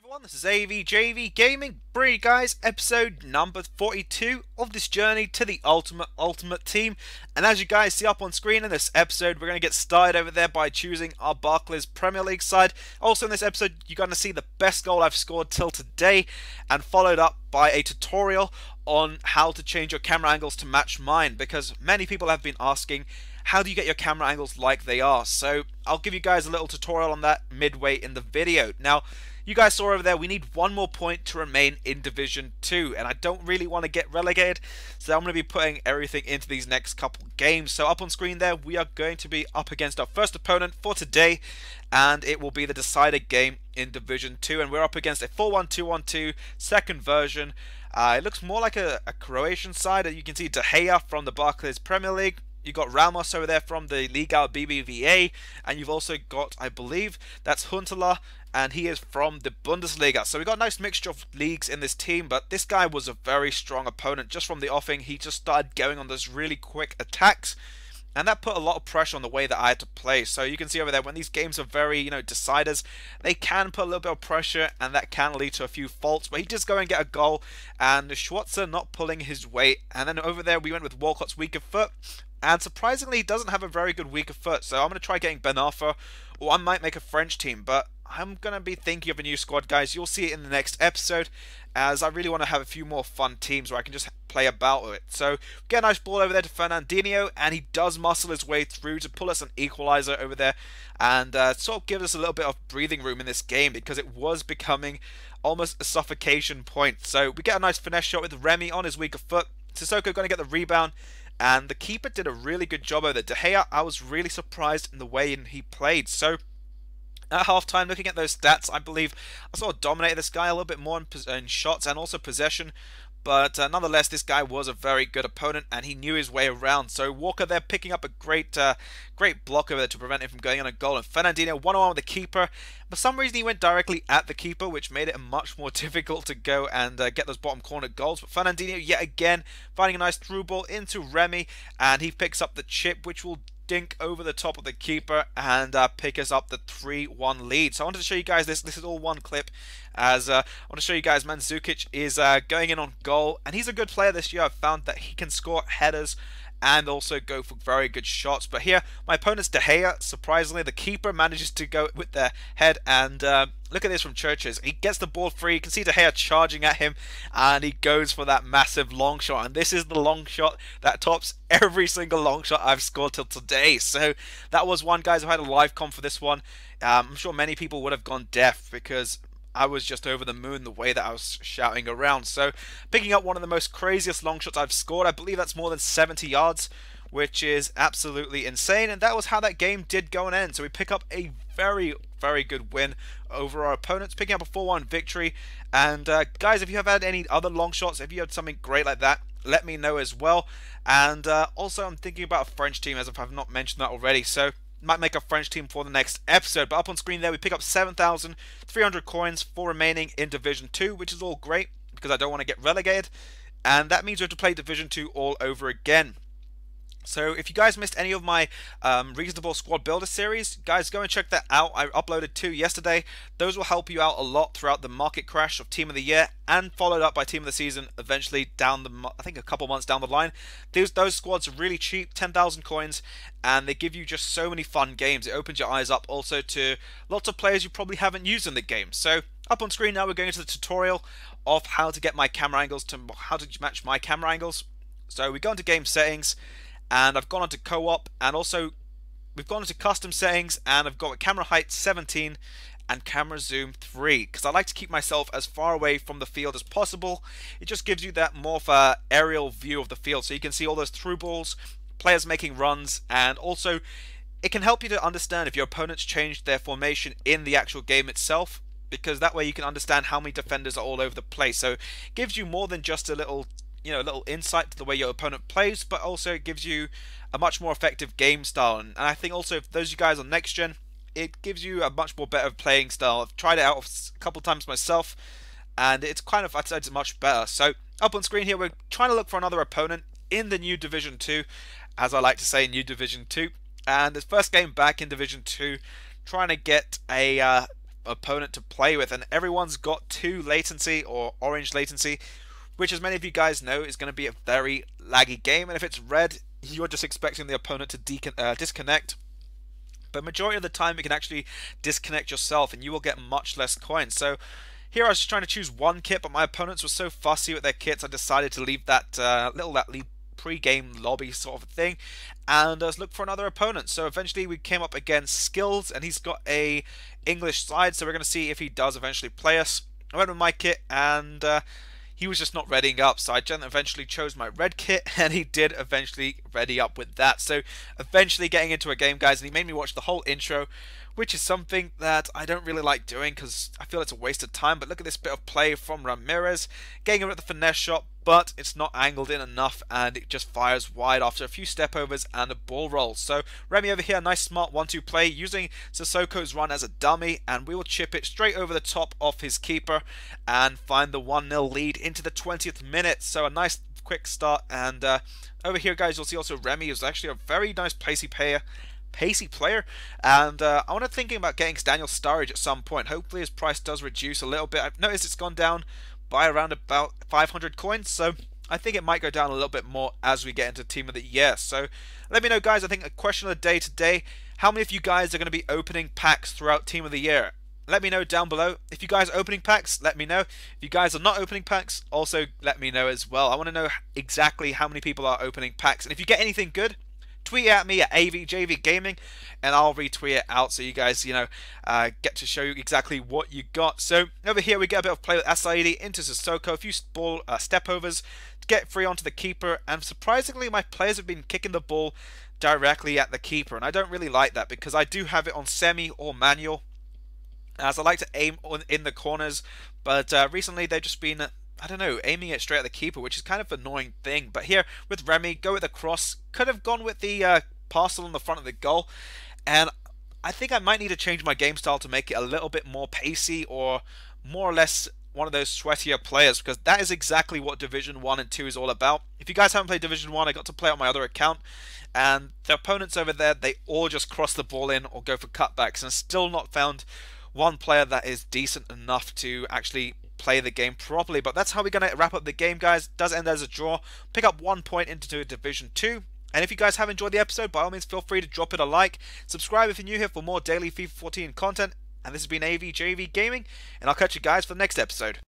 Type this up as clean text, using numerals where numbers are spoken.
Everyone, this is AVJVGaming, bringing you guys episode number 42 of this journey to the ultimate team. And as you guys see up on screen in this episode, we're going to get started over there by choosing our Barclays Premier League side. Also in this episode, you're going to see the best goal I've scored till today, and followed up by a tutorial on how to change your camera angles to match mine, because many people have been asking, how do you get your camera angles like they are? So I'll give you guys a little tutorial on that midway in the video. Now, you guys saw over there, we need one more point to remain in Division 2, and I don't really want to get relegated, so I'm going to be putting everything into these next couple games. So up on screen there, we are going to be up against our first opponent for today, and it will be the decided game in Division 2, and we're up against a 4-1-2-1-2 second version. It looks more like a Croatian side. You can see De Gea from the Barclays Premier League. You've got Ramos over there from the Liga BBVA, and you've also got, I believe, that's Huntelaar, and he is from the Bundesliga. So we've got a nice mixture of leagues in this team, but this guy was a very strong opponent. Just from the offing, he just started going on those really quick attacks, and that put a lot of pressure on the way that I had to play. So you can see over there, when these games are very, deciders, they can put a little bit of pressure, and that can lead to a few faults. But he does go and get a goal, and Schwarzer not pulling his weight. And then over there, we went with Walcott's weaker foot. And surprisingly, he doesn't have a very good weaker foot. So I'm going to try getting Ben Arfa, or I might make a French team. But I'm going to be thinking of a new squad, guys. You'll see it in the next episode, as I really want to have a few more fun teams where I can just play about with it. So get a nice ball over there to Fernandinho, and he does muscle his way through to pull us an equaliser over there, and sort of give us a little bit of breathing room in this game, because it was becoming almost a suffocation point. So we get a nice finesse shot with Remy on his weaker foot. Sissoko going to get the rebound, and the keeper did a really good job over there. De Gea, I was really surprised in the way he played. So at halftime, looking at those stats, I believe I sort of dominated this guy a little bit more in shots and also possession. But nonetheless, this guy was a very good opponent, and he knew his way around. So Walker there picking up a great block over there to prevent him from going on a goal. And Fernandinho one-on-one with the keeper. For some reason, he went directly at the keeper, which made it much more difficult to go and get those bottom corner goals. But Fernandinho, yet again, finding a nice through ball into Remy, and he picks up the chip, which will dink over the top of the keeper and pick us up the 3-1 lead. So I wanted to show you guys this is all one clip, as I want to show you guys Mandzukic is going in on goal, and he's a good player this year. I've found that he can score headers and also go for very good shots. But here, my opponent's De Gea. Surprisingly, the keeper manages to go with their head, and look at this from Churches. He gets the ball free. You can see De Gea charging at him, and he goes for that massive long shot. And this is the long shot that tops every single long shot I've scored till today. So that was one, guys. I've had a live comp for this one. I'm sure many people would have gone deaf, because I was just over the moon the way that I was shouting around. So picking up one of the most craziest long shots I've scored. I believe that's more than 70 yards, which is absolutely insane. And that was how that game did go and end. So we pick up a very, very good win over our opponents, picking up a 4-1 victory. And guys, if you have had any other long shots, if you had something great like that, let me know as well. And also, I'm thinking about a French team, as if I've not mentioned that already. So might make a French team for the next episode. But up on screen there, we pick up 7,300 coins for remaining in Division 2, which is all great, because I don't want to get relegated. And that means we have to play Division 2 all over again. So if you guys missed any of my Reasonable Squad Builder series, guys, go and check that out. I uploaded 2 yesterday. Those will help you out a lot throughout the market crash of Team of the Year, and followed up by Team of the Season eventually down I think a couple months down the line. Those squads are really cheap, 10,000 coins, and they give you just so many fun games. It opens your eyes up also to lots of players you probably haven't used in the game. So up on screen now, we're going into the tutorial of how to get my camera angles, how to match my camera angles. So we go into game settings, and I've gone onto co-op, and also we've gone into custom settings, and I've got camera height 17 and camera zoom 3, because I like to keep myself as far away from the field as possible. It just gives you that more of a aerial view of the field, so you can see all those through balls, players making runs, and also it can help you to understand if your opponent's changed their formation in the actual game itself, because that way you can understand how many defenders are all over the place. So it gives you more than just a little little insight to the way your opponent plays, but also it gives you a much more effective game style. And I think also, if those of you guys on next gen, it gives you a much more better playing style. I've tried it out a couple times myself, and it's kind of, I'd say it's much better. So up on screen here, we're trying to look for another opponent in the new Division 2, as I like to say, new Division 2. And this first game back in Division 2, trying to get a opponent to play with, and everyone's got 2 latency or orange latency, which as many of you guys know is going to be a very laggy game, and if it's red, you're just expecting the opponent to disconnect. But majority of the time you can actually disconnect yourself and you will get much less coins. So here I was just trying to choose one kit, but my opponents were so fussy with their kits I decided to leave that pre-game lobby sort of thing and look for another opponent. So eventually we came up against Skills, and he's got a English side, so we're going to see if he does eventually play us. I went with my kit and he was just not readying up, so I eventually chose my red kit, and he did eventually ready up with that. So eventually getting into a game, guys, and he made me watch the whole intro, which is something that I don't really like doing because I feel it's a waste of time. But look at this bit of play from Ramirez, getting him at the finesse shot, but it's not angled in enough, and it just fires wide after a few step overs and a ball roll. So Remy over here, nice smart 1-2 play using Sissoko's run as a dummy, and we will chip it straight over the top of his keeper and find the 1-0 lead into the 20th minute. So a nice quick start, and over here, guys, you'll see also Remy is actually a very nice pacey player, and I want to thinking about getting Daniel Sturridge at some point. Hopefully his price does reduce a little bit. I've noticed it's gone down by around about 500 coins, so I think it might go down a little bit more as we get into Team of the Year. So let me know, guys. I think a question of the day today: how many of you guys are going to be opening packs throughout Team of the Year? Let me know down below. If you guys are opening packs, let me know. If you guys are not opening packs, also let me know as well. I want to know exactly how many people are opening packs, and if you get anything good, tweet at me at AVJVGaming, and I'll retweet it out so you guys, get to show you exactly what you got. So over here we get a bit of play with Asaidi into Sissoko, a few step overs to get free onto the keeper, and surprisingly my players have been kicking the ball directly at the keeper, and I don't really like that because I do have it on semi or manual, as I like to aim in the corners, but recently they've just been, I don't know, aiming it straight at the keeper, which is kind of an annoying thing. But here with Remy, go with the cross. Could have gone with the parcel on the front of the goal. And I think I might need to change my game style to make it a little bit more pacey, or more or less one of those sweatier players, because that is exactly what Division 1 and 2 is all about. If you guys haven't played Division 1, I got to play on my other account, and the opponents over there, they all just cross the ball in or go for cutbacks, and still not found one player that is decent enough to actually play the game properly. But that's how we're going to wrap up the game, guys. It does end as a draw. Pick up 1 point into Division 2. And if you guys have enjoyed the episode, by all means feel free to drop it a like. Subscribe if you're new here for more daily FIFA 14 content. And this has been AVJV Gaming, and I'll catch you guys for the next episode.